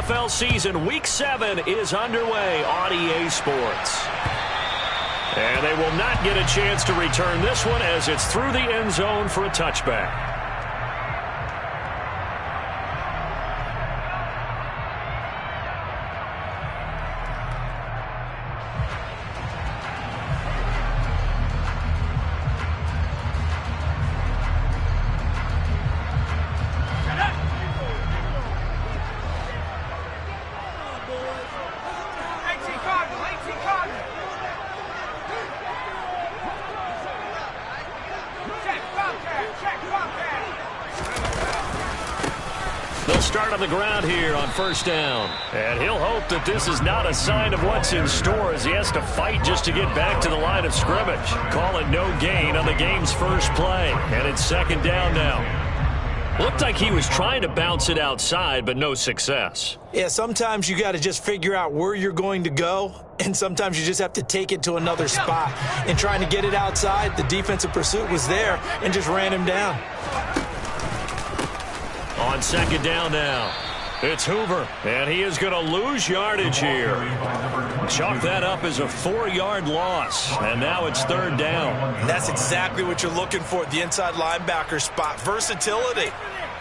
NFL season, Week 7 is underway on EA Sports. And they will not get a chance to return this one as it's through the end zone for a touchback. They'll start on the ground here on first down. And he'll hope that this is not a sign of what's in store as he has to fight just to get back to the line of scrimmage. Call it no gain on the game's first play. And it's second down now. Looked like he was trying to bounce it outside, but no success. Yeah, sometimes you got to just figure out where you're going to go, and sometimes you just have to take it to another spot. And trying to get it outside, the defensive pursuit was there and just ran him down. On second down now, it's Hoover, and he is going to lose yardage here. Chalk that up as a 4-yard loss, and now it's third down. And that's exactly what you're looking for at the inside linebacker spot, versatility.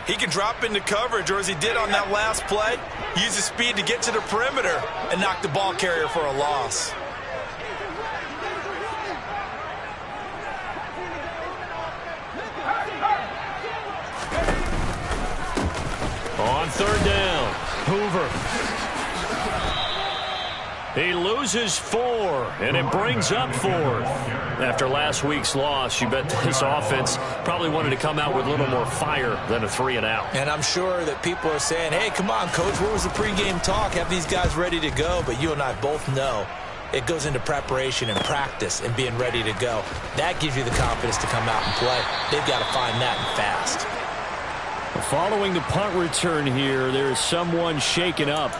He can drop into coverage, or as he did on that last play, use his speed to get to the perimeter and knock the ball carrier for a loss. On third down, Hoover. He loses 4, and it brings up 4. After last week's loss, you bet this offense probably wanted to come out with a little more fire than a 3-and-out. And I'm sure that people are saying, hey, come on, Coach, where was the pregame talk? Have these guys ready to go? But you and I both know it goes into preparation and practice and being ready to go. That gives you the confidence to come out and play. They've got to find that and fast. Following the punt return here, there is someone shaken up.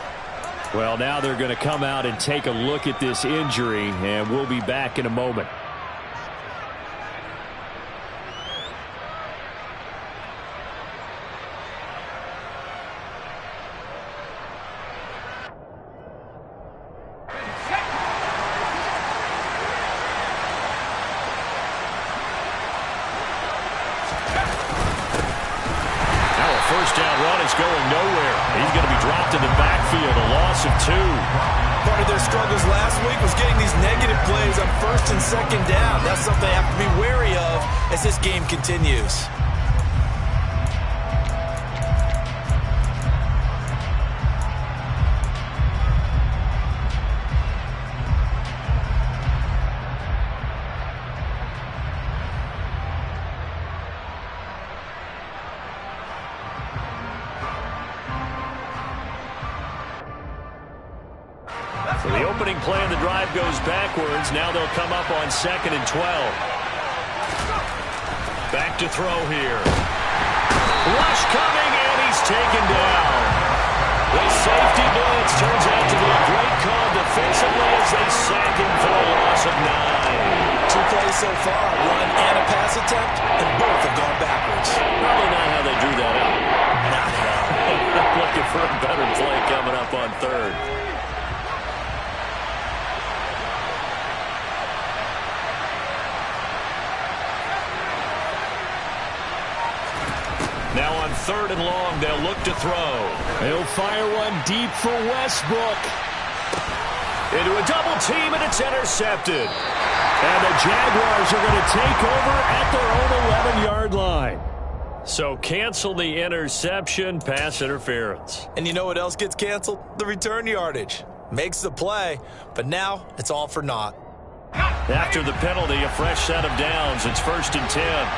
Well, now they're going to come out and take a look at this injury, and we'll be back in a moment. Going nowhere. He's going to be dropped in the backfield, a loss of 2. Part of their struggles last week was getting these negative plays on first and second down. That's something they have to be wary of as this game continues. The opening play of the drive goes backwards. Now they'll come up on 2nd and 12. Back to throw here. Rush coming, and he's taken down. The safety blitz turns out to be a great call defensively as they sack him for a loss of 9. 2 plays so far, run and a pass attempt, and both have gone backwards. Probably not how they drew that up. Not at all. Looking for a better play coming up on 3rd. Now on 3rd and long, they'll look to throw. He'll fire one deep for Westbrook. Into a double team, and it's intercepted. And the Jaguars are going to take over at their own 11-yard line. So cancel the interception, pass interference. And you know what else gets canceled? The return yardage. Makes the play, but now it's all for naught. After the penalty, a fresh set of downs. It's 1st and 10.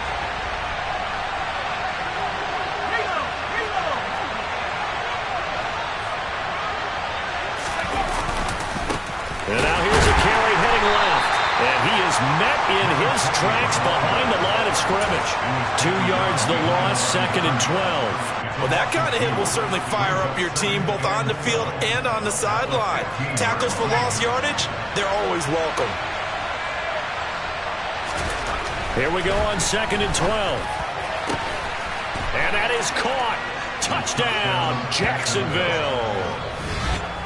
And now here's a carry heading left. And he is met in his tracks behind the line of scrimmage. 2 yards the loss, 2nd and 12. Well, that kind of hit will certainly fire up your team both on the field and on the sideline. Tackles for lost yardage, they're always welcome. Here we go on 2nd and 12. And that is caught. Touchdown, Jacksonville.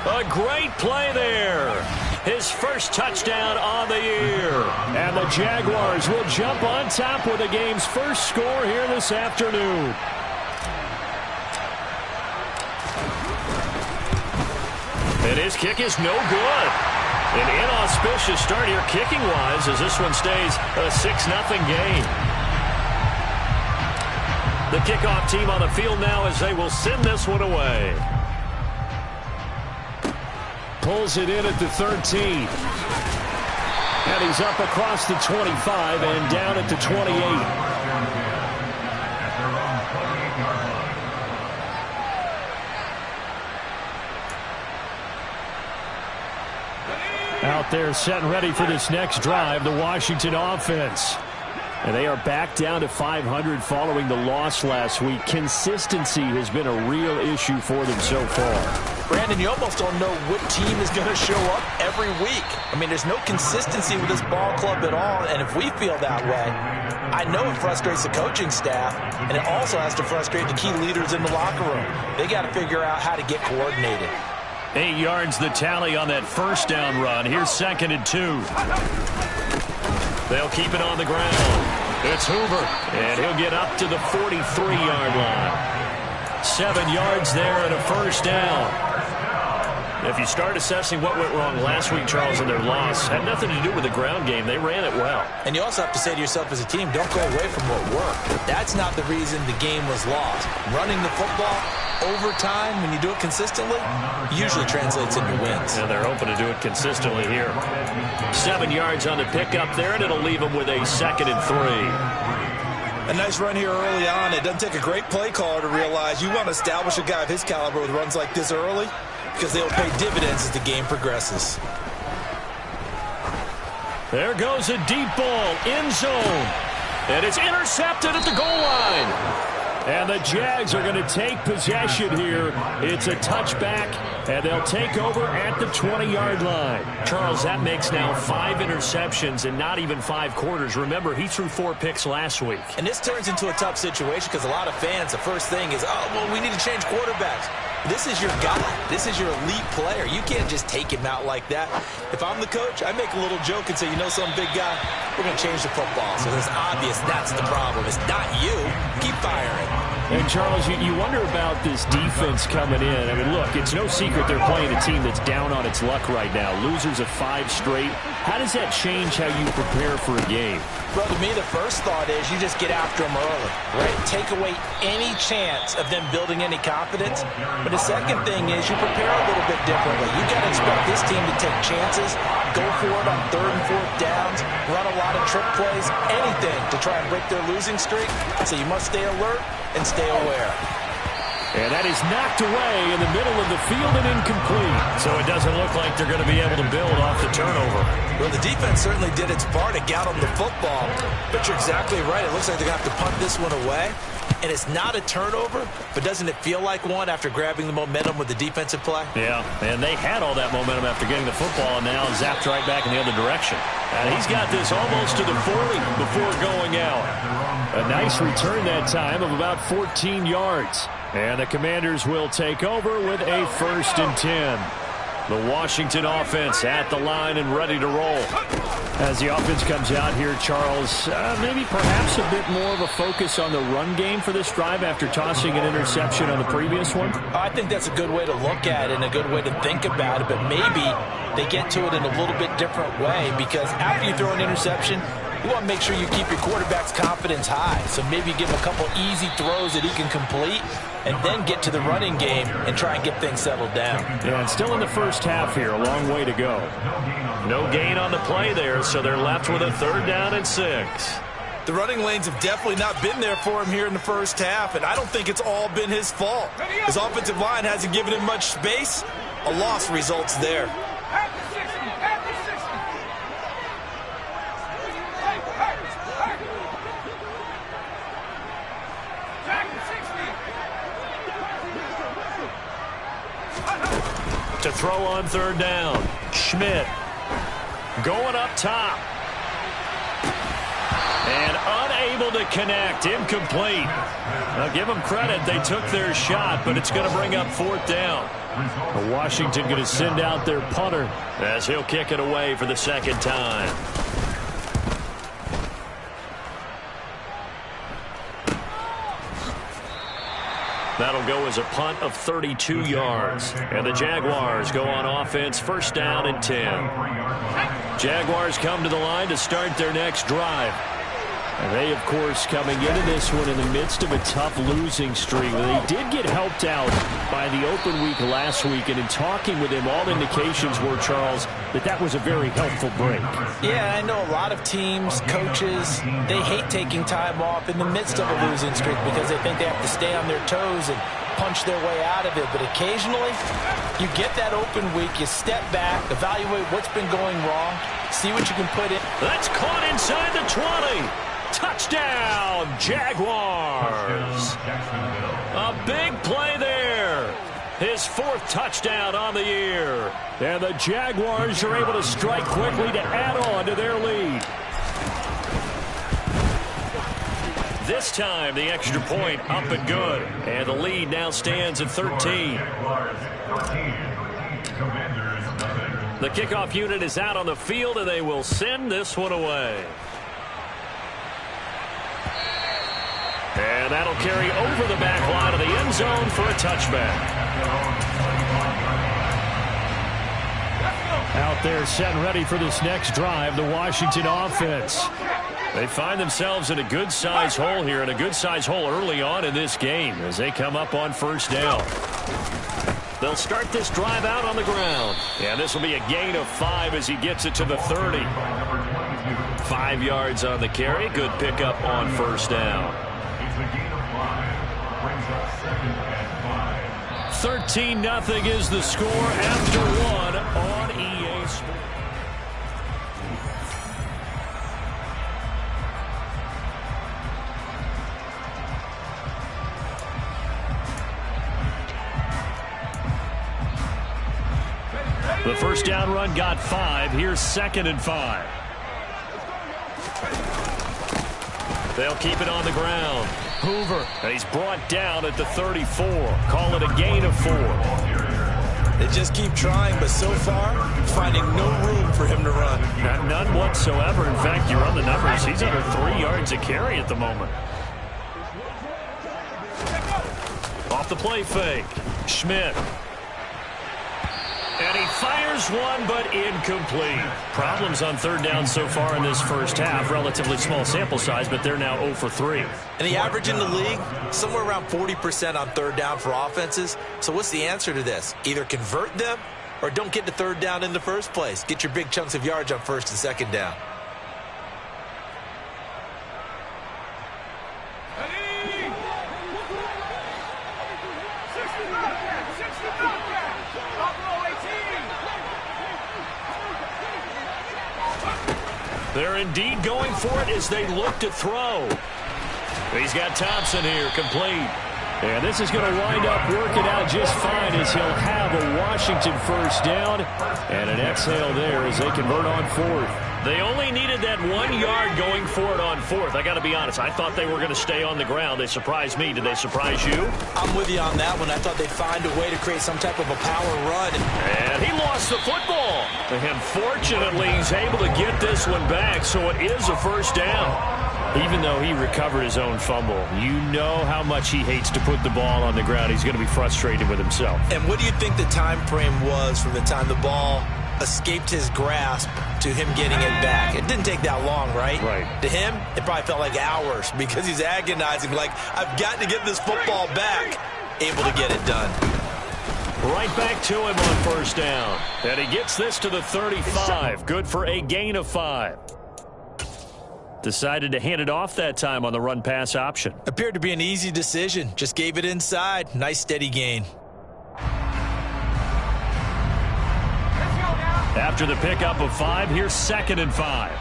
A great play there. His first touchdown on the year. And the Jaguars will jump on top with the game's first score here this afternoon. And his kick is no good. An inauspicious start here kicking-wise as this one stays a 6-0 game. The kickoff team on the field now as they will send this one away. Pulls it in at the 13. And he's up across the 25 and down at the 28. Out there set and ready for this next drive, the Washington offense. And they are back down to 500 following the loss last week. Consistency has been a real issue for them so far. Brandon, you almost don't know what team is going to show up every week. I mean, there's no consistency with this ball club at all, and if we feel that way, I know it frustrates the coaching staff, and it also has to frustrate the key leaders in the locker room. They got to figure out how to get coordinated. 8 yards the tally on that first down run. Here's 2nd and 2. They'll keep it on the ground. It's Hoover, and he'll get up to the 43-yard line. 7 yards there and a first down. If you start assessing what went wrong last week, Charles, in their loss, had nothing to do with the ground game. They ran it well. And you also have to say to yourself as a team, don't go away from what worked. That's not the reason the game was lost. Running the football over time, when you do it consistently, usually translates into wins. And they're hoping to do it consistently here. 7 yards on the pickup there, and it'll leave them with a 2nd and 3. A nice run here early on. It doesn't take a great play caller to realize you want to establish a guy of his caliber with runs like this early because they'll pay dividends as the game progresses. There goes a deep ball, end zone. And it's intercepted at the goal line. And the Jags are going to take possession here. It's a touchback, and they'll take over at the 20-yard line. Charles, that makes now 5 interceptions in not even 5 quarters. Remember, he threw 4 picks last week. And this turns into a tough situation because a lot of fans, the first thing is, oh, well, we need to change quarterbacks. This is your guy. This is your elite player. You can't just take him out like that. If I'm the coach, I make a little joke and say, you know, some big guy, we're going to change the football. So it's obvious that's the problem. It's not you. Keep firing. And, Charles, you wonder about this defense coming in. I mean, look, it's no secret they're playing a team that's down on its luck right now. Losers of 5 straight. How does that change how you prepare for a game? Well, to me, the first thought is you just get after them early, right? Take away any chance of them building any confidence. But the second thing is you prepare a little bit differently. You got to expect this team to take chances, go for it on 3rd and 4th downs, run a lot of trick plays, anything to try and break their losing streak. So you must stay alert and stay aware. And that is knocked away in the middle of the field and incomplete. So it doesn't look like they're going to be able to build off the turnover. Well, the defense certainly did its part to get on the football. But you're exactly right. It looks like they're going to have to punt this one away. And it's not a turnover, but doesn't it feel like one after grabbing the momentum with the defensive play? Yeah, and they had all that momentum after getting the football and now zapped right back in the other direction. And he's got this almost to the 40 before going out. A nice return that time of about 14 yards. And the Commanders will take over with a 1st and 10. The Washington offense at the line and ready to roll. As the offense comes out here, Charles, maybe perhaps a bit more of a focus on the run game for this drive after tossing an interception on the previous one? I think that's a good way to look at it and a good way to think about it, but maybe they get to it in a little bit different way because after you throw an interception, you want to make sure you keep your quarterback's confidence high. So maybe give him a couple easy throws that he can complete and then get to the running game and try and get things settled down. Yeah, and still in the first half here. A long way to go. No gain on the play there, so they're left with a 3rd down and 6. The running lanes have definitely not been there for him here in the first half, and I don't think it's all been his fault. His offensive line hasn't given him much space. A loss results there. To throw on 3rd down. Schmidt going up top. And unable to connect. Incomplete. Now give them credit. They took their shot, but it's going to bring up 4th down. Washington going to send out their punter as he'll kick it away for the second time. That'll go as a punt of 32 yards. And the Jaguars go on offense, first down and 10. Jaguars come to the line to start their next drive. And they, of course, coming into this one in the midst of a tough losing streak. They did get helped out by the open week last week, and in talking with him, all indications were, Charles, that was a very helpful break. Yeah, I know a lot of teams, coaches, they hate taking time off in the midst of a losing streak because they think they have to stay on their toes and punch their way out of it. But occasionally, you get that open week, you step back, evaluate what's been going wrong, see what you can put in. That's caught inside the 20. Touchdown, Jaguars. A big play there. His fourth touchdown on the year. And the Jaguars are able to strike quickly to add on to their lead. This time, the extra point up and good. And the lead now stands at 13. The kickoff unit is out on the field, and they will send this one away. And that'll carry over the back line of the end zone for a touchback. Out there set and ready for this next drive, the Washington offense. They find themselves in a good-sized hole here, and a good-sized hole early on in this game as they come up on first down. They'll start this drive out on the ground. And this will be a gain of 5 as he gets it to the 30. 5 yards on the carry. Good pickup on first down. 13-0 is the score after 1 on EA Sports. The first down run got 5. Here's 2nd and 5. They'll keep it on the ground. Hoover, and he's brought down at the 34. Call it a gain of 4. They just keep trying, but so far, finding no room for him to run. None whatsoever. In fact, you run the numbers. He's under 3 yards a carry at the moment. Off the play fake. Schmidt. And he fires one, but incomplete. Problems on third down so far in this first half. Relatively small sample size, but they're now 0 for 3. And the average in the league, somewhere around 40% on third down for offenses. So what's the answer to this? Either convert them or don't get to third down in the first place. Get your big chunks of yards on first and second down. They're indeed going for it as they look to throw. He's got Thompson here, complete. And this is going to wind up working out just fine as he'll have a Washington first down. And an exhale there as they convert on 4th. They only needed that 1 yard going for it on 4th. I got to be honest, I thought they were going to stay on the ground. They surprised me. Did they surprise you? I'm with you on that one. I thought they'd find a way to create some type of a power run. And he lost the football. And fortunately, he's able to get this one back, so it is a first down. Even though he recovered his own fumble, you know how much he hates to put the ball on the ground. He's going to be frustrated with himself. And what do you think the time frame was from the time the ball escaped his grasp to him getting it back? It didn't take that long, right? Right. To him, it probably felt like hours because he's agonizing, like, I've got to get this football back. Able to get it done. Right back to him on first down. And he gets this to the 35. Good for a gain of 5. Decided to hand it off that time on the run-pass option. Appeared to be an easy decision. Just gave it inside. Nice, steady gain. After the pickup of 5, here's 2nd and 5.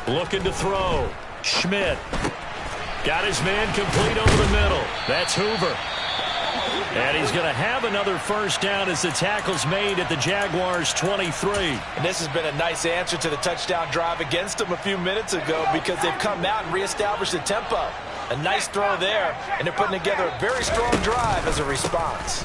Looking to throw. Schmidt. Got his man complete over the middle. That's Hoover. And he's going to have another first down as the tackle's made at the Jaguars' 23. And this has been a nice answer to the touchdown drive against them a few minutes ago because they've come out and reestablished the tempo. A nice throw there, and they're putting together a very strong drive as a response.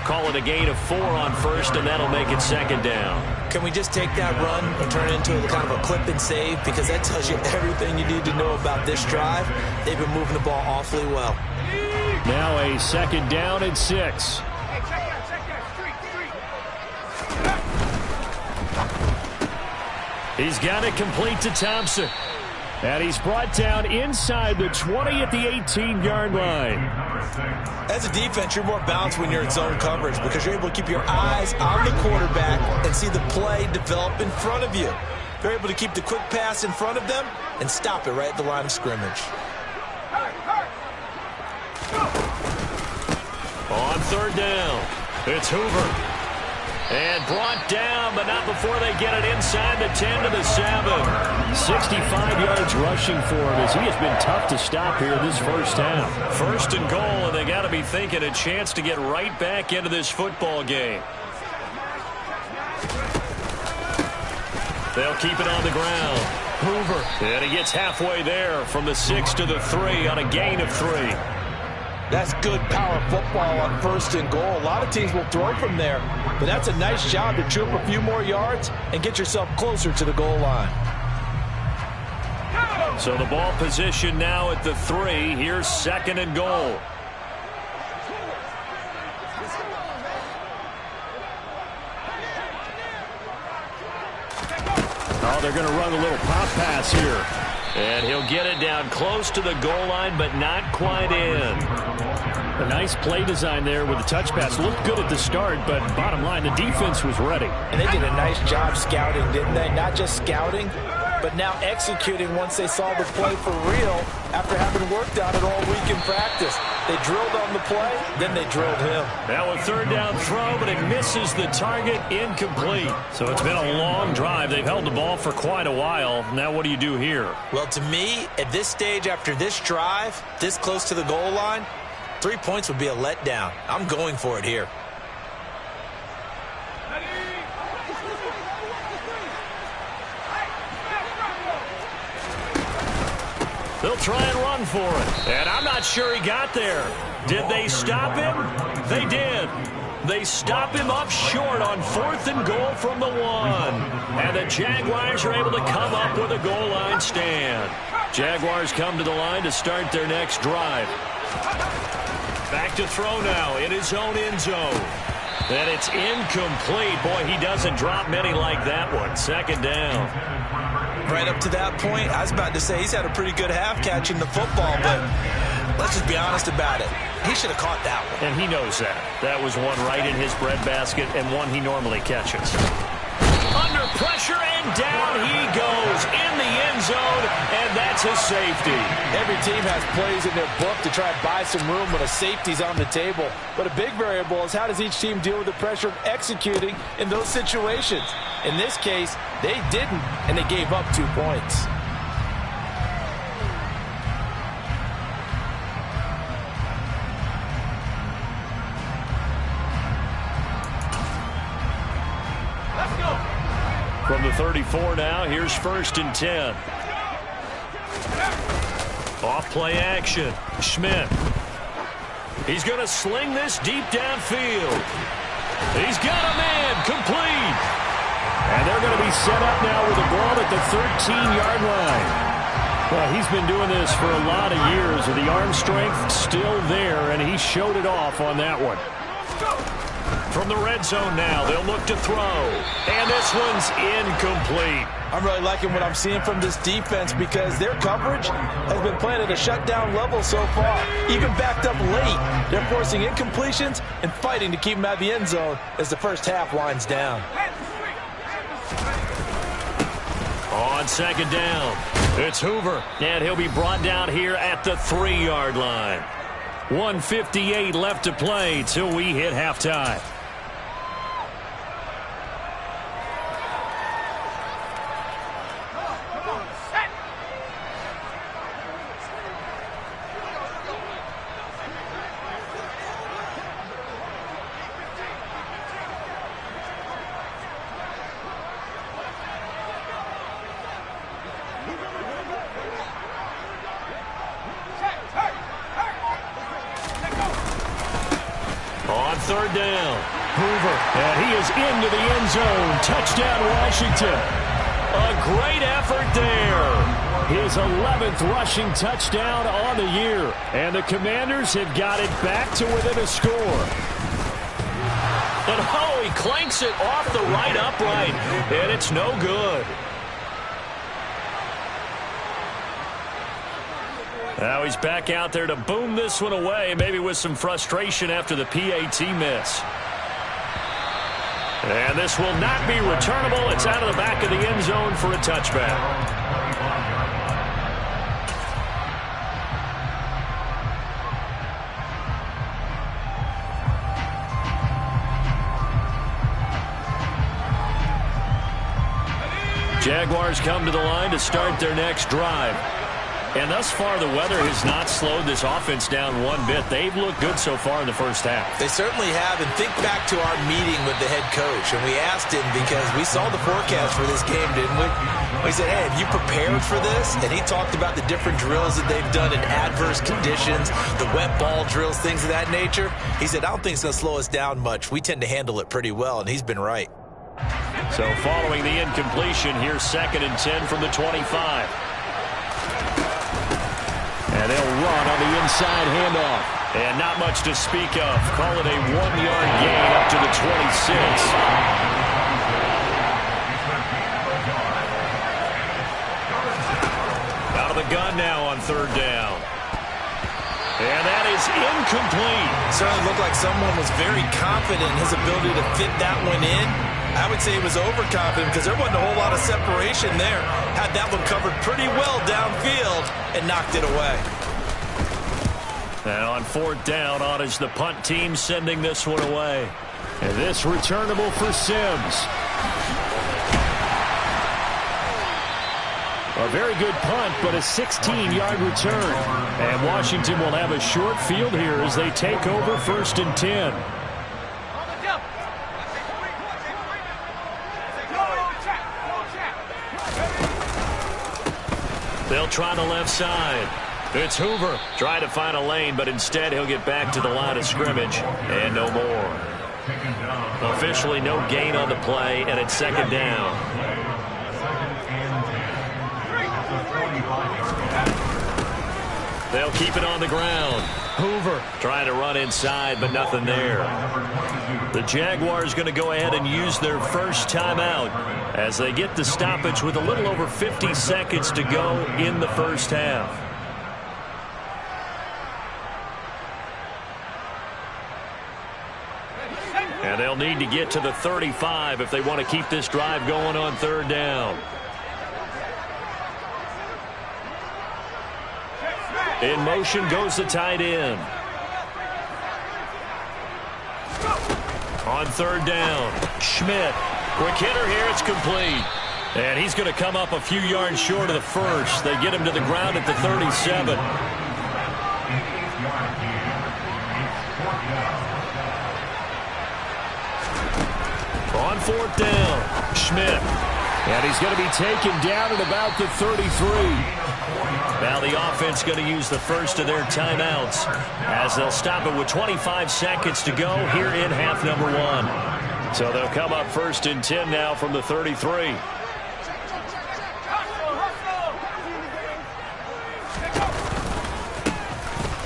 Call it a gain of 4 on first, and that'll make it second down. Can we just take that run and turn it into kind of a clip and save? Because that tells you everything you need to know about this drive. They've been moving the ball awfully well. Now a second down and 6. He's got it complete to Thompson. And he's brought down inside the 20 at the 18-yard line. As a defense, you're more balanced when you're in zone coverage because you're able to keep your eyes on the quarterback and see the play develop in front of you. You're able to keep the quick pass in front of them and stop it right at the line of scrimmage. On third down, it's Hoover. And brought down, but not before they get it inside the 10 to the 7. 65 yards rushing for him as he has been tough to stop here this first half. First and goal, and they got to be thinking a chance to get right back into this football game. They'll keep it on the ground. Hoover, and he gets halfway there from the 6 to the 3 on a gain of 3. That's good power football on first and goal. A lot of teams will throw from there, but that's a nice job to chew up a few more yards and get yourself closer to the goal line. So the ball position now at the 3. Here's second and goal. Oh, they're going to run a little pop pass here. And he'll get it down close to the goal line, but not quite in. A nice play design there with the touch pass. Looked good at the start, but bottom line, the defense was ready. And they did a nice job scouting, didn't they? Not just scouting, but now executing once they saw the play for real after having worked on it all week in practice. They drilled on the play, then they drilled him. Now a third down throw, but it misses the target, incomplete. So it's been a long drive. They've held the ball for quite a while. Now what do you do here? Well, to me, at this stage after this drive, this close to the goal line, 3 points would be a letdown. I'm going for it here. They'll try and run for it. And I'm not sure he got there. Did they stop him? They did. They stop him up short on 4th and goal from the 1. And the Jaguars are able to come up with a goal line stand. Jaguars come to the line to start their next drive. Back to throw now in his own end zone. And it's incomplete. Boy, he doesn't drop many like that one. Second down. Right up to that point, I was about to say he's had a pretty good half catching the football, but let's just be honest about it. He should have caught that one. And he knows that. That was one right in his breadbasket and one he normally catches. Under pressure, and down he goes in the end zone, and that's a safety. Every team has plays in their book to try and buy some room when a safety's on the table. But a big variable is how does each team deal with the pressure of executing in those situations. In this case, they didn't, and they gave up 2 points. From the 34 now, here's 1st and 10. Off play action. Schmidt. He's going to sling this deep downfield. He's got a man complete. And they're going to be set up now with the ball at the 13-yard line. Well, he's been doing this for a lot of years, with the arm strength still there, and he showed it off on that one. From the red zone now, they'll look to throw. And this one's incomplete. I'm really liking what I'm seeing from this defense because their coverage has been playing at a shutdown level so far. Even backed up late, they're forcing incompletions and fighting to keep them out of the end zone as the first half winds down. On second down, it's Hoover. And he'll be brought down here at the 3-yard line. 1:58 left to play till we hit halftime. third down. Hoover, and he is into the end zone. Touchdown, Washington. A great effort there. His 11th rushing touchdown on the year. And the Commanders have got it back to within a score. And oh, he clanks it off the right upright. And it's no good. Now he's back out there to boom this one away, maybe with some frustration after the PAT miss. And this will not be returnable. It's out of the back of the end zone for a touchback. Jaguars come to the line to start their next drive. And thus far, the weather has not slowed this offense down one bit. They've looked good so far in the first half. They certainly have. And think back to our meeting with the head coach. And we asked him because we saw the forecast for this game, didn't we? We said, hey, have you prepared for this? And he talked about the different drills that they've done in adverse conditions, the wet ball drills, things of that nature. He said, I don't think it's going to slow us down much. We tend to handle it pretty well, and he's been right. So following the incompletion, here's 2nd and 10 from the 25. And they'll run on the inside handoff. And not much to speak of. Call it a 1-yard gain up to the 26. Out of the gun now on 3rd down. And that is incomplete. Certainly looked like someone was very confident in his ability to fit that one in. I would say he was overconfident because there wasn't a whole lot of separation there. Had that one covered pretty well downfield and knocked it away. And on 4th down, on is the punt team sending this one away. And this returnable for Sims. A very good punt, but a 16-yard return. And Washington will have a short field here as they take over 1st and 10. They'll try the left side. It's Hoover trying to find a lane, but instead he'll get back to the line of scrimmage. And no more. Officially no gain on the play, and it's 2nd down. They'll keep it on the ground. Hoover trying to run inside, but nothing there. The Jaguars going to go ahead and use their first timeout as they get the stoppage with a little over 50 seconds to go in the first half. And they'll need to get to the 35 if they want to keep this drive going on 3rd down. In motion goes the tight end. On 3rd down, Schmidt. Quick hitter here, it's complete. And he's going to come up a few yards short of the first. They get him to the ground at the 37. On 4th down, Schmidt. And he's going to be taken down at about the 33. Now the offense going to use the first of their timeouts as they'll stop it with 25 seconds to go here in half number 1. So they'll come up 1st and 10 now from the 33.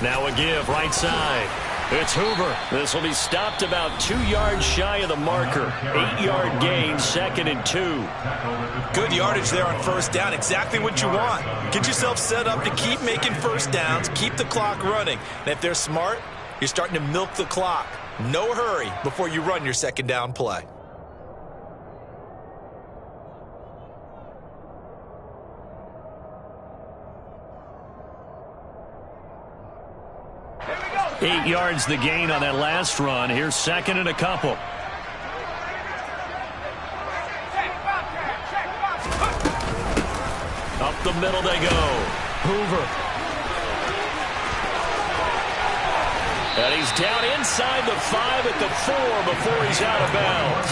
Now a give right side. It's Hoover. This will be stopped about 2 yards shy of the marker. 8-yard gain, 2nd and 2. Good yardage there on 1st down. Exactly what you want. Get yourself set up to keep making 1st downs, keep the clock running. And if they're smart, you're starting to milk the clock. No hurry before you run your 2nd down play. Go. 8 yards the gain on that last run. Here's 2nd and a couple. Up the middle they go. Hoover. And he's down inside the 5 at the 4 before he's out of bounds.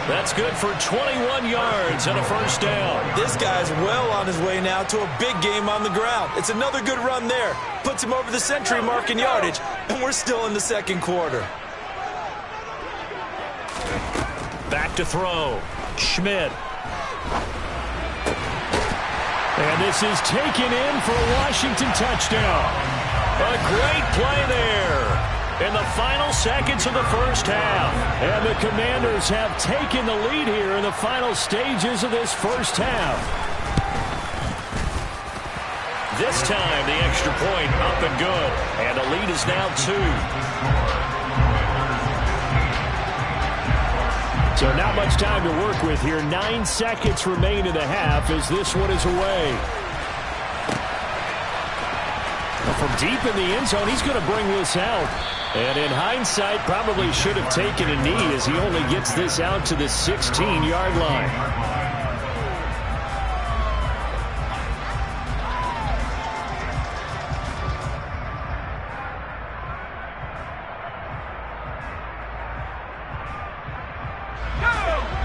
That's good for 21 yards and a 1st down. This guy's well on his way now to a big game on the ground. It's another good run there. Puts him over the century mark in yardage, and we're still in the 2nd quarter. Back to throw. Schmidt. And this is taken in for a Washington touchdown. A great play there in the final seconds of the first half. And the Commanders have taken the lead here in the final stages of this first half. This time, the extra point up and good. And the lead is now 2. So not much time to work with here. 9 seconds remain in the half as this one is away. From deep in the end zone, he's going to bring this out. And in hindsight, probably should have taken a knee as he only gets this out to the 16-yard line.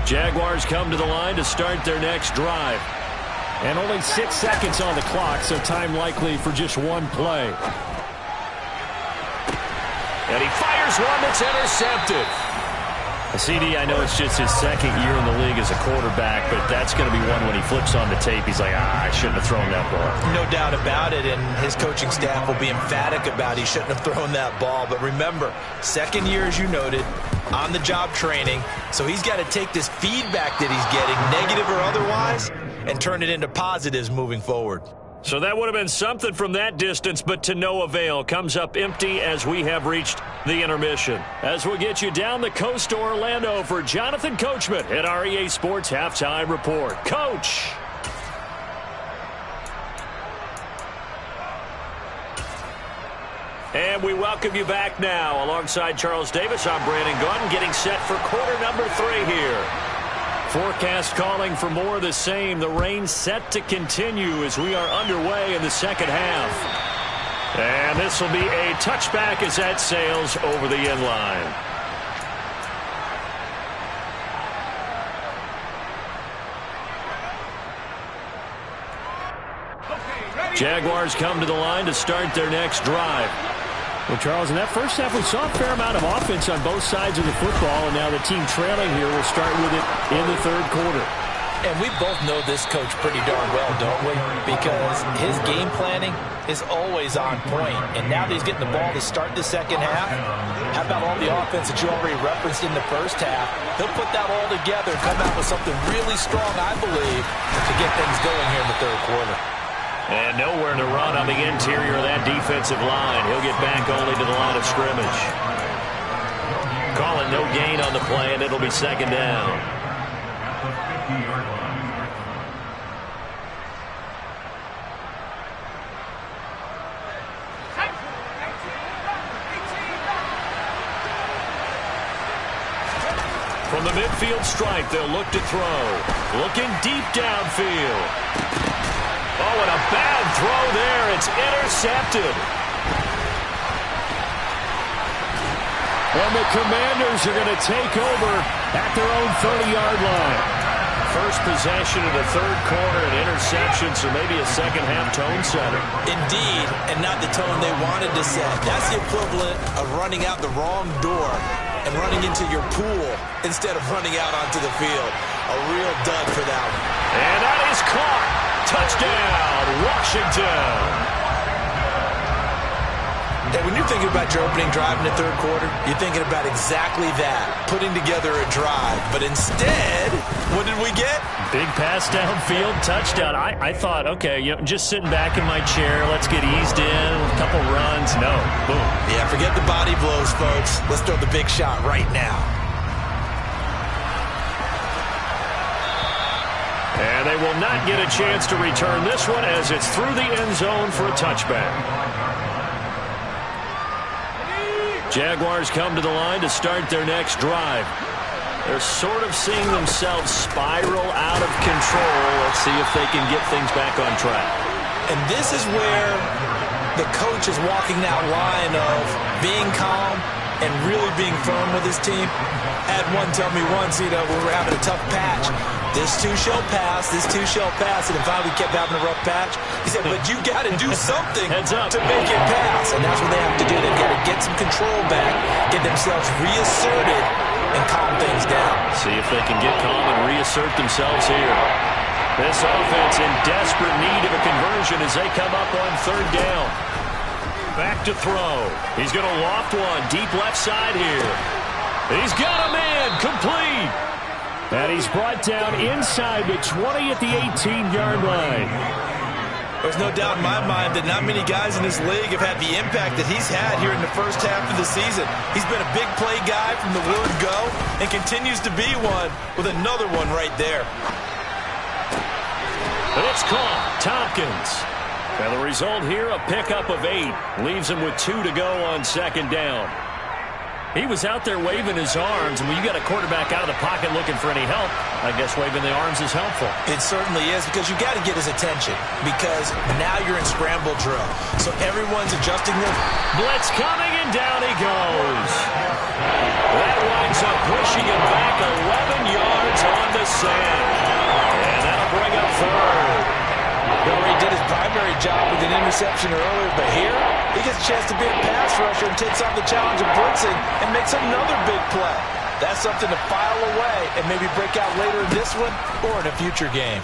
Jaguars come to the line to start their next drive. And only 6 seconds on the clock, so time likely for just one play. And he fires one that's intercepted. CD, I know it's just his second year in the league as a quarterback, but that's going to be one when he flips on the tape. He's like, I shouldn't have thrown that ball. No doubt about it, and his coaching staff will be emphatic about he shouldn't have thrown that ball. But remember, second year, as you noted, on-the-job training, so he's got to take this feedback that he's getting, negative or otherwise, and turn it into positives moving forward. So that would have been something from that distance, but to no avail. Comes up empty as we have reached the intermission. As we'll get you down the coast to Orlando for Jonathan Coachman at our EA Sports Halftime Report. Coach! And we welcome you back now. Alongside Charles Davis, I'm Brandon Gaudin, getting set for quarter number 3 here. Forecast calling for more of the same. The rain set to continue as we are underway in the second half. And this will be a touchback as that sails over the end line. Jaguars come to the line to start their next drive. Well, Charles, in that first half, we saw a fair amount of offense on both sides of the football, and now the team trailing here will start with it in the third quarter. And we both know this coach pretty darn well, don't we? Because his game planning is always on point. And now that he's getting the ball to start the second half, how about all the offense that you already referenced in the first half? He'll put that all together and come out with something really strong, I believe, to get things going here in the third quarter. And nowhere to run on the interior of that defensive line. He'll get back only to the line of scrimmage. Calling no gain on the play, and it'll be second down. From the midfield stripe, they'll look to throw. Looking deep downfield. Oh, and a bad throw there. It's intercepted. And the Commanders are going to take over at their own 30-yard line. First possession of the third quarter, an interception, so maybe a second-half tone setter. Indeed, and not the tone they wanted to set. That's the equivalent of running out the wrong door and running into your pool instead of running out onto the field. A real dud for that one. And that is caught. Touchdown, Washington. And when you're thinking about your opening drive in the third quarter, you're thinking about exactly that, putting together a drive. But instead, what did we get? Big pass downfield, touchdown. I thought, okay, just sitting back in my chair, let's get eased in, a couple runs. No, boom. Yeah, forget the body blows, folks. Let's throw the big shot right now. And they will not get a chance to return this one as it's through the end zone for a touchback. Jaguars come to the line to start their next drive. They're sort of seeing themselves spiral out of control. Let's see if they can get things back on track. And this is where the coach is walking that line of being calm and really being firm with his team. Had one tell me once, we were having a tough patch. This too shall pass, this too shall pass. And finally we kept having a rough patch. He said, but you got to do something to make it pass. And that's what they have to do. They've got to get some control back, get themselves reasserted, and calm things down. See if they can get calm and reassert themselves here. This offense in desperate need of a conversion as they come up on third down. Back to throw. He's going to loft one deep left side here. He's got a man complete. And he's brought down inside the 20 at the 18-yard line. There's no doubt in my mind that not many guys in this league have had the impact that he's had here in the first half of the season. He's been a big play guy from the word go and continues to be one with another one right there. It's caught. Tompkins. And the result here, a pickup of 8. Leaves him with 2 to go on second down. He was out there waving his arms, and when you got a quarterback out of the pocket looking for any help, I guess waving the arms is helpful. It certainly is, because you got to get his attention, because now you're in scramble drill. So everyone's adjusting their blitz coming, and down he goes. That winds up pushing him back 11 yards on the sand. And that'll bring up third. He did his primary job with an interception earlier, but here he gets a chance to be a pass rusher and takes on the challenge of blitzing and makes another big play. That's something to file away and maybe break out later in this one or in a future game.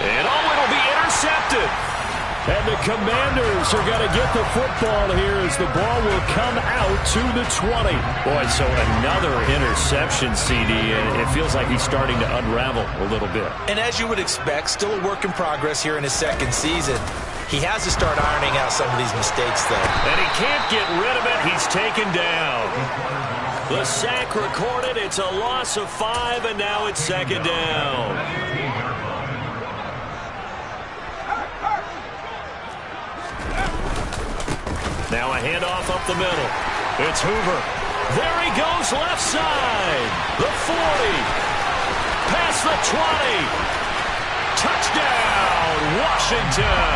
And it'll be intercepted. And the Commanders are going to get the football here as the ball will come out to the 20. Boy, so another interception, CD, and it feels like he's starting to unravel a little bit. And as you would expect, still a work in progress here in his second season. He has to start ironing out some of these mistakes, though. And he can't get rid of it. He's taken down. The sack recorded. It's a loss of 5, and now it's second down. Now a handoff up the middle. It's Hoover. There he goes left side. The 40. Past the 20. Touchdown, Washington.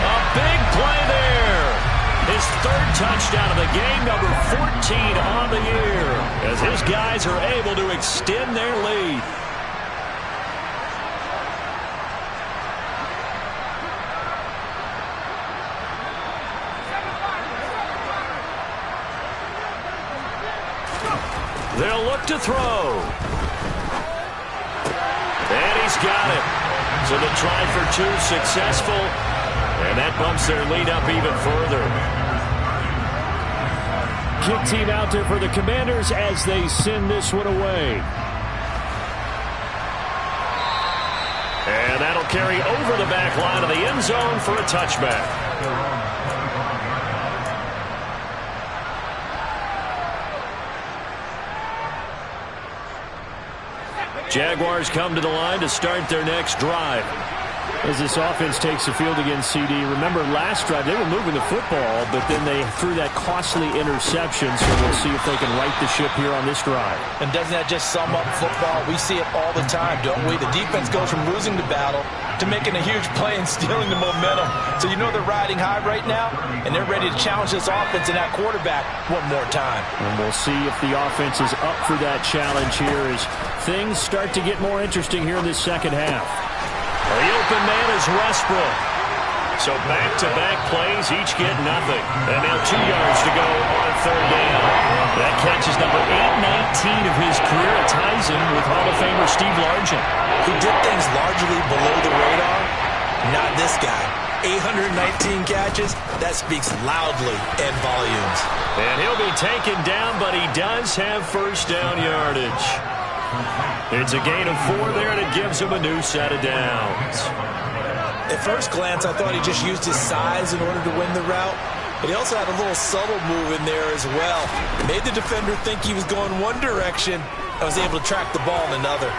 A big play there. His third touchdown of the game, number 14 on the year, as his guys are able to extend their lead. They'll look to throw. And he's got it. So the try for 2 successful. And that bumps their lead up even further. Kick team out there for the Commanders as they send this one away. And that'll carry over the back line of the end zone for a touchback. Jaguars come to the line to start their next drive. As this offense takes the field against CD, remember last drive they were moving the football, but then they threw that costly interception, so we'll see if they can right the ship here on this drive. And doesn't that just sum up football? We see it all the time, don't we? The defense goes from losing the battle to making a huge play and stealing the momentum. So you know they're riding high right now, and they're ready to challenge this offense and that quarterback one more time. And we'll see if the offense is up for that challenge here as things start to get more interesting here in this second half. The open man is Westbrook. So back-to-back plays, each get nothing. And now 2 yards to go on third down. That catch is number 819 of his career. It ties him with Hall of Famer Steve Largent, who did things largely below the radar. Not this guy. 819 catches, that speaks loudly in volumes. And he'll be taken down, but he does have first down yardage. It's a gain of 4 there, and it gives him a new set of downs. At first glance, I thought he just used his size in order to win the route, but he also had a little subtle move in there as well. Made the defender think he was going one direction and was able to track the ball in another.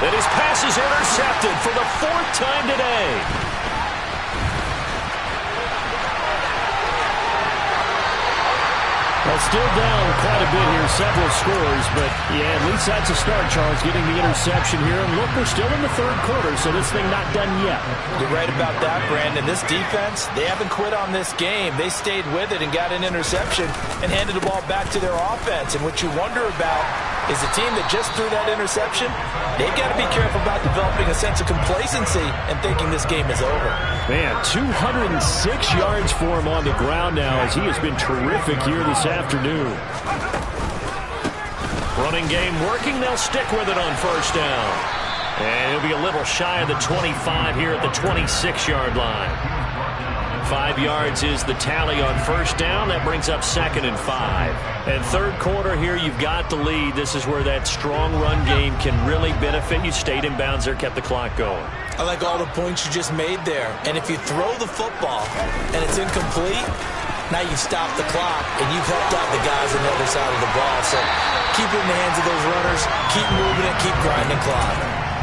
And his pass is intercepted for the 4th time today. still down quite a bit here, several scores, but yeah, at least that's a start, Charles, getting the interception here. And look, we're still in the third quarter, so this thing not done yet. You're right about that, Brandon. This defense, they haven't quit on this game. They stayed with it and got an interception and handed the ball back to their offense. And what you wonder about is the team that just threw that interception, they've got to be careful about developing a sense of complacency and thinking this game is over. Man, 206 yards for him on the ground now as he has been terrific here this afternoon. Running game working. They'll stick with it on first down. And he'll be a little shy of the 25 here at the 26-yard line. 5 yards is the tally on first down. That brings up 2nd and 5. And third quarter here, you've got the lead. This is where that strong run game can really benefit you. Stayed in bounds there, kept the clock going. I like all the points you just made there. And if you throw the football and it's incomplete, now you've stopped the clock and you've helped out the guys on the other side of the ball. So keep it in the hands of those runners. Keep moving it. Keep grinding clock.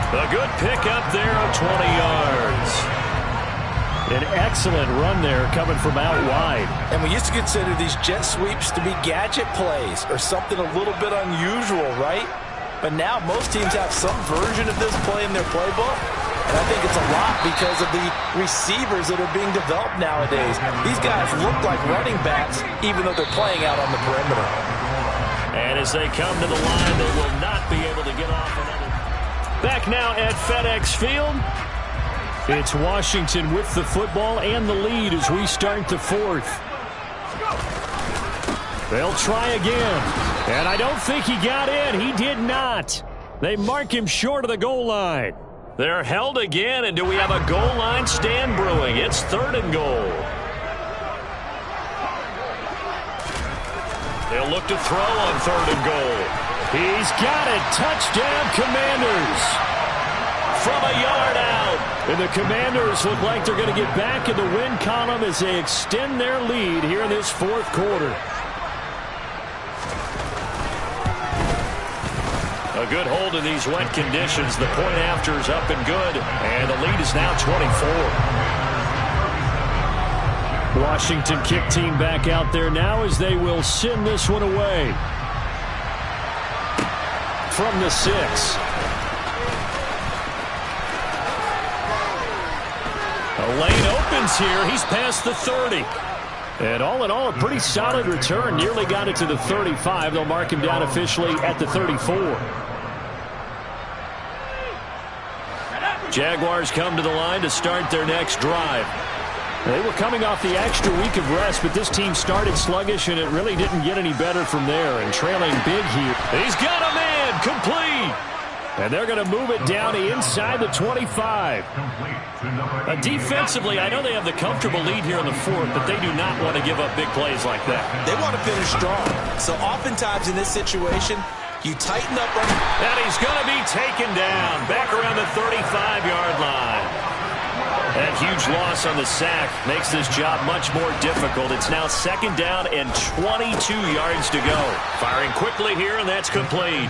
A good pick up there of 20 yards. An excellent run there coming from out wide. And we used to consider these jet sweeps to be gadget plays or something a little bit unusual, right? But now most teams have some version of this play in their playbook. And I think it's a lot because of the receivers that are being developed nowadays. These guys look like running backs even though they're playing out on the perimeter. And as they come to the line, they will not be able to get off another. Back now at FedEx Field. It's Washington with the football and the lead as we start the fourth. They'll try again. And I don't think he got in. He did not. They mark him short of the goal line. They're held again, and do we have a goal line stand brewing? It's 3rd and goal. They'll look to throw on 3rd and goal. He's got it. Touchdown, Commanders. From a yard out. And the Commanders look like they're going to get back in the win column as they extend their lead here in this fourth quarter. A good hold in these wet conditions. The point after is up and good. And the lead is now 24. Washington kick team back out there now as they will send this one away. From the 6. A lane opens here. He's past the 30. And all in all, a pretty solid return. Nearly got it to the 35. They'll mark him down officially at the 34. Jaguars come to the line to start their next drive. They were coming off the extra week of rest, but this team started sluggish, and it really didn't get any better from there. And trailing big here. He's got a man. Complete. And they're going to move it down to inside the 25. Defensively, I know they have the comfortable lead here in the fourth, but they do not want to give up big plays like that. They want to finish strong. So oftentimes in this situation, you tighten up on. And he's going to be taken down back around the 35-yard line. That huge loss on the sack makes this job much more difficult. It's now 2nd down and 22 yards to go. Firing quickly here, and that's complete.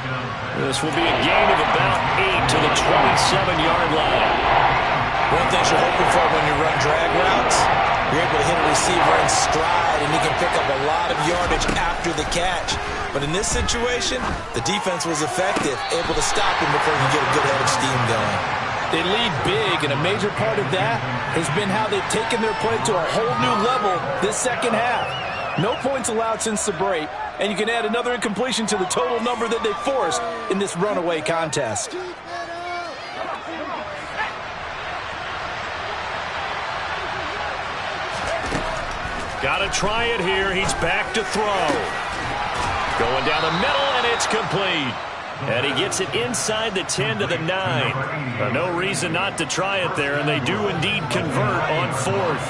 This will be a gain of about 8 to the 27-yard line. One thing you're hoping for when you run drag routes, you're able to hit a receiver in stride, and you can pick up a lot of yardage after the catch. But in this situation, the defense was effective, able to stop him before he get a good head of steam going. They lead big, and a major part of that has been how they've taken their play to a whole new level this second half. No points allowed since the break, and you can add another incompletion to the total number that they forced in this runaway contest. Got to try it here. He's back to throw. Going down the middle, and it's complete. And he gets it inside the 10 to the 9. No reason not to try it there, and they do indeed convert on 4th.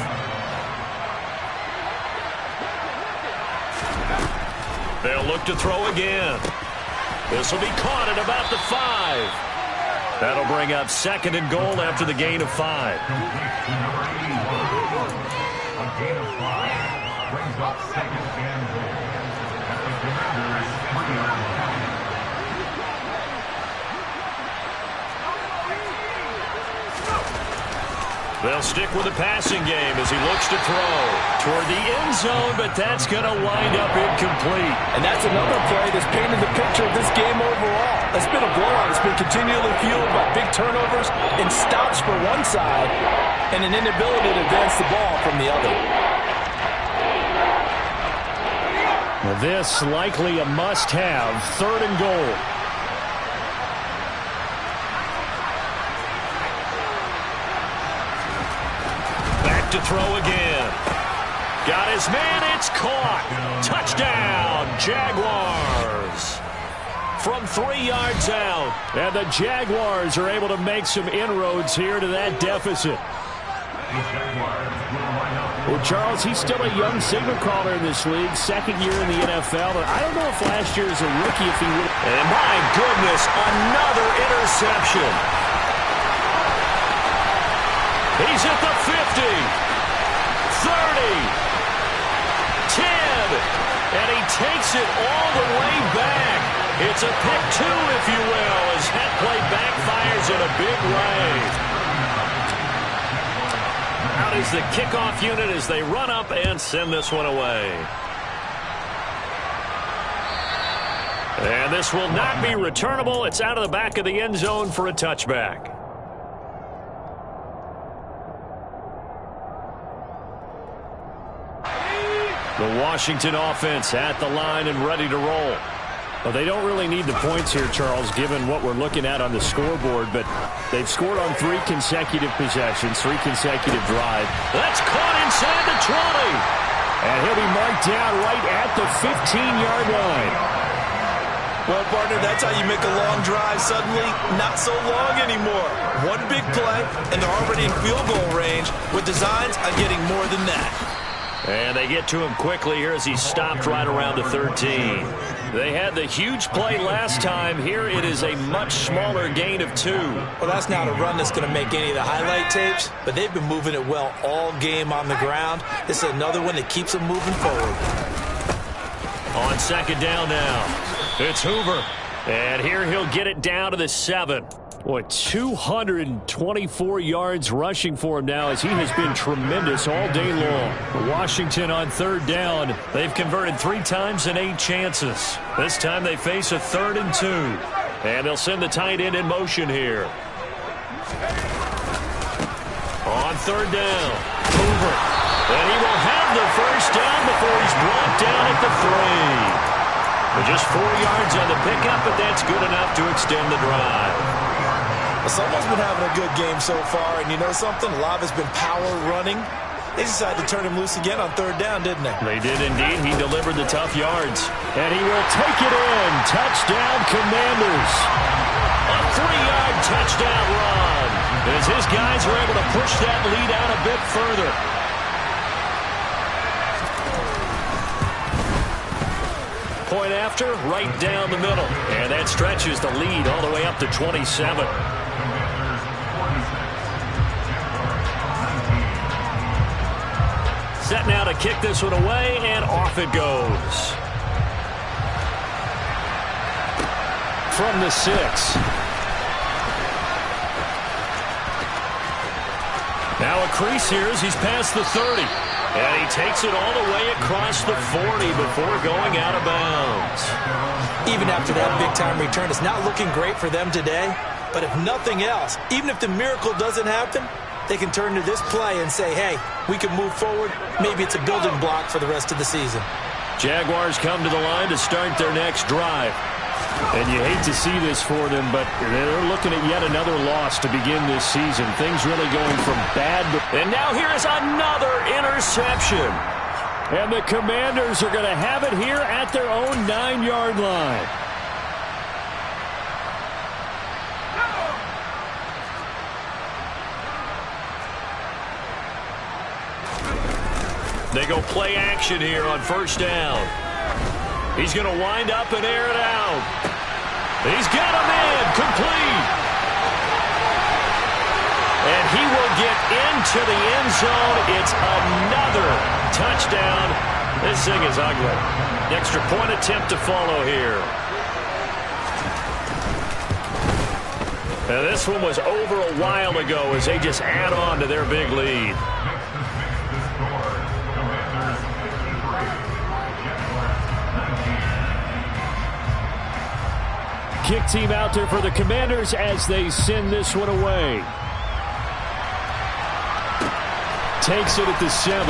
They'll look to throw again. This will be caught at about the 5. That'll bring up 2nd and goal after the gain of 5. A gain of 5 brings up 2nd and goal. At the Commanders' 20-yard line. They'll stick with the passing game as he looks to throw toward the end zone, but that's going to wind up incomplete. And that's another play that's painted the picture of this game overall. It's been a blowout. It's been continually fueled by big turnovers and stops for one side and an inability to advance the ball from the other. Well, this likely a must-have, 3rd and goal. To throw again. Got his man, it's caught. Touchdown, Jaguars. From 3 yards out. And the Jaguars are able to make some inroads here to that deficit. Well, Charles, he's still a young signal caller in this league, 2nd year in the NFL, but I don't know if last year as a rookie if he would. And my goodness, another interception. He's at the 50, 30, 10, and he takes it all the way back. It's a pick 2, if you will, as that play backfires in a big way. Out is the kickoff unit as they run up and send this one away. And this will not be returnable. It's out of the back of the end zone for a touchback. The Washington offense at the line and ready to roll. Well, they don't really need the points here, Charles, given what we're looking at on the scoreboard, but they've scored on 3 consecutive possessions, 3 consecutive drives. That's caught inside the 20. And he'll be marked down right at the 15-yard line. Well, partner, that's how you make a long drive suddenly not so long anymore. One big play, and they're already in field goal range with designs on getting more than that. And they get to him quickly here as he's stopped right around the 13. They had the huge play last time. Here it is a much smaller gain of 2. Well, that's not a run that's going to make any of the highlight tapes, but they've been moving it well all game on the ground. This is another one that keeps them moving forward. On 2nd down now, it's Hoover. And here he'll get it down to the 7. Boy, 224 yards rushing for him now as he has been tremendous all day long. Washington on 3rd down. They've converted 3 times and 8 chances. This time they face a 3rd and 2. And they'll send the tight end in motion here. On 3rd down, Hoover. And he will have the first down before he's brought down at the 3. Just 4 yards on the pickup, but that's good enough to extend the drive. Someone's been having a good game so far, and you know something? A lot has been power running. They decided to turn him loose again on 3rd down, didn't they? They did indeed. He delivered the tough yards. And he will take it in. Touchdown, Commanders. A 3-yard touchdown run. As his guys are able to push that lead out a bit further. Point after, right down the middle. And that stretches the lead all the way up to 27. Set now to kick this one away, and off it goes. From the 6. Now a crease here as he's past the 30. And he takes it all the way across the 40 before going out of bounds. Even after that big-time return, it's not looking great for them today. But if nothing else, even if the miracle doesn't happen, they can turn to this play and say, hey, we can move forward. Maybe it's a building block for the rest of the season. Jaguars come to the line to start their next drive. And you hate to see this for them, but they're looking at yet another loss to begin this season. Things really going from bad to... And now here is another interception. And the Commanders are going to have it here at their own 9-yard line. They go play action here on 1st down. He's going to wind up and air it out. He's got a man complete. And he will get into the end zone. It's another touchdown. This thing is ugly. Extra point attempt to follow here. And this one was over a while ago as they just add on to their big lead. Kick team out there for the Commanders as they send this one away. Takes it at the 7.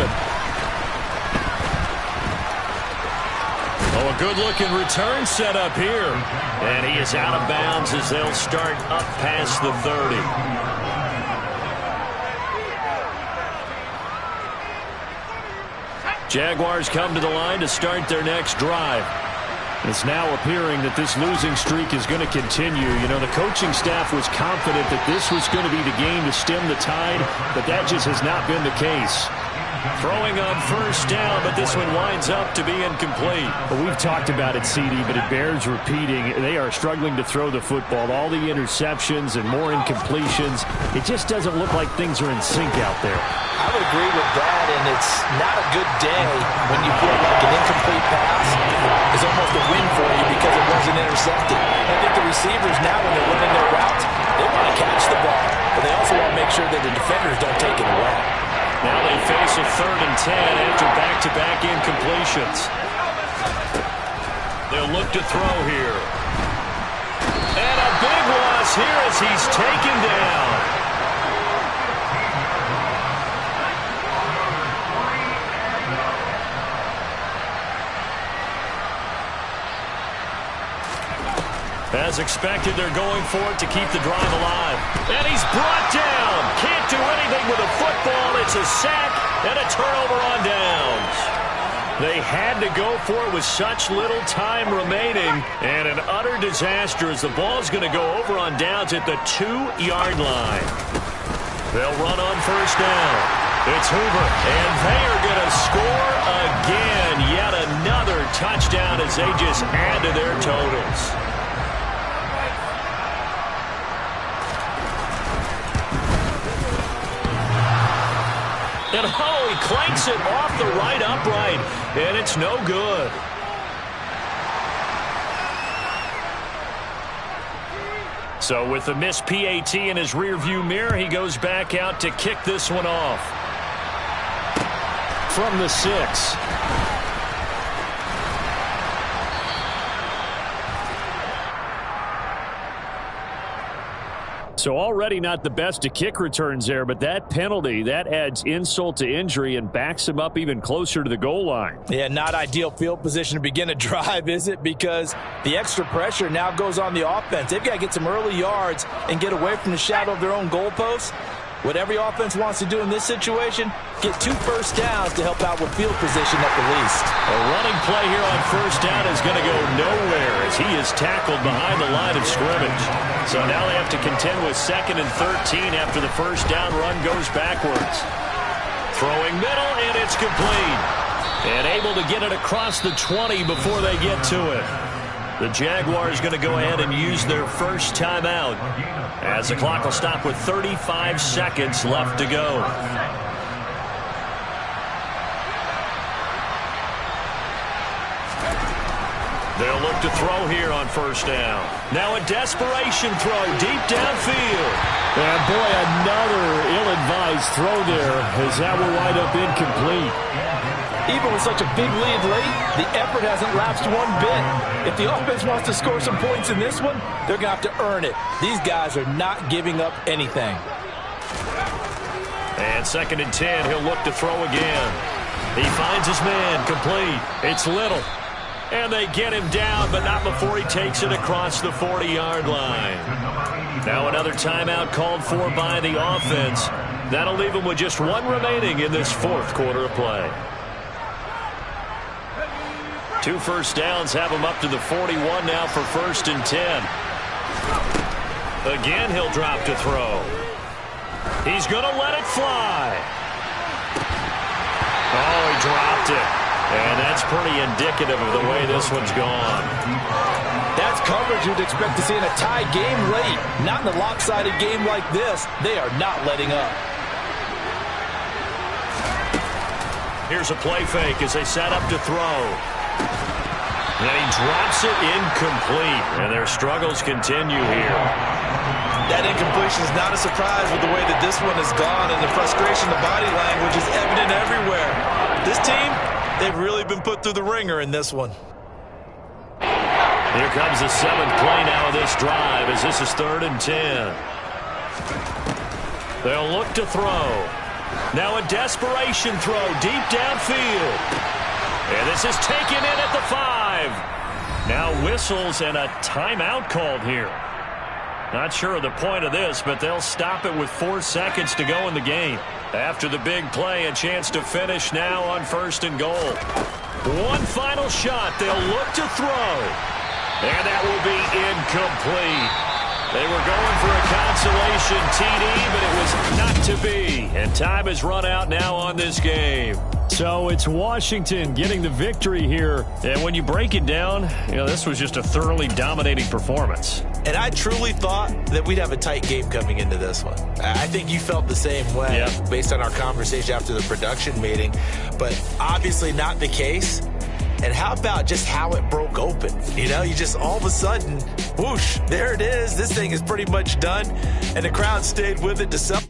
Oh, a good-looking return set up here. And he is out of bounds as they'll start up past the 30. Jaguars come to the line to start their next drive. It's now appearing that this losing streak is going to continue. You know, the coaching staff was confident that this was going to be the game to stem the tide, but that just has not been the case. Throwing on first down, but this one winds up to be incomplete. Well, we've talked about it, CD, but it bears repeating. They are struggling to throw the football. All the interceptions and more incompletions. It just doesn't look like things are in sync out there. I would agree with that, and it's not a good day when you feel like an incomplete pass is almost a win for you because it wasn't intercepted. I think the receivers now, when they're running their routes, they want to catch the ball, but they also want to make sure that the defenders don't take it away. Now they face a 3rd and 10 after back-to-back incompletions. They'll look to throw here. And a big loss here as he's taken down. As expected, they're going for it to keep the drive alive. And he's brought down. Can't do anything with a football. It's a sack and a turnover on downs. They had to go for it with such little time remaining. And an utter disaster as the ball's going to go over on downs at the 2-yard line. They'll run on first down. It's Hoover. And they are going to score again. Yet another touchdown as they just add to their totals. And oh, he clanks it off the right upright, and it's no good. So with the missed PAT in his rearview mirror, he goes back out to kick this one off. From the 6. So already not the best of kick returns there, but that penalty, that adds insult to injury and backs him up even closer to the goal line. Yeah, not ideal field position to begin a drive, is it? Because the extra pressure now goes on the offense. They've got to get some early yards and get away from the shadow of their own goalposts. What every offense wants to do in this situation, get 2 first downs to help out with field position at the least. A running play here on first down is going to go nowhere as he is tackled behind the line of scrimmage. So now they have to contend with 2nd and 13 after the first down run goes backwards. Throwing middle, and it's complete. And able to get it across the 20 before they get to it. The Jaguars going to go ahead and use their first timeout as the clock will stop with 35 seconds left to go. They'll look to throw here on first down. Now a desperation throw deep downfield. And boy, another ill-advised throw there as that will wind up incomplete. Even with such a big lead late, the effort hasn't lapsed one bit. If the offense wants to score some points in this one, they're going to have to earn it. These guys are not giving up anything. And 2nd and 10, he'll look to throw again. He finds his man, complete. It's Little. And they get him down, but not before he takes it across the 40-yard line. Now another timeout called for by the offense. That'll leave them with just 1 remaining in this 4th quarter of play. 2 first downs have him up to the 41 now for 1st and 10. Again, he'll drop to throw. He's going to let it fly. Oh, he dropped it. And that's pretty indicative of the way this one's gone. That's coverage you'd expect to see in a tie game late. Not in a lopsided game like this. They are not letting up. Here's a play fake as they set up to throw. And he drops it incomplete. And their struggles continue here. That incompletion is not a surprise with the way that this one has gone, and the frustration, the body language is evident everywhere. This team, they've really been put through the ringer in this one. Here comes the 7th play now of this drive as this is 3rd and 10. They'll look to throw. Now a desperation throw deep downfield. And this is taken in at the 5. Now whistles and a timeout called here. Not sure of the point of this, but they'll stop it with 4 seconds to go in the game. After the big play, a chance to finish now on 1st and goal. One final shot. They'll look to throw. And that will be incomplete. They were going for a consolation TD, but it was not to be. And time has run out now on this game. So it's Washington getting the victory here. And when you break it down, this was just a thoroughly dominating performance. And I truly thought that we'd have a tight game coming into this one. I think you felt the same way based on our conversation after the production meeting. But obviously not the case. And how about just how it broke open? You just all of a sudden, whoosh, there it is. This thing is pretty much done. And the crowd stayed with it to celebrate.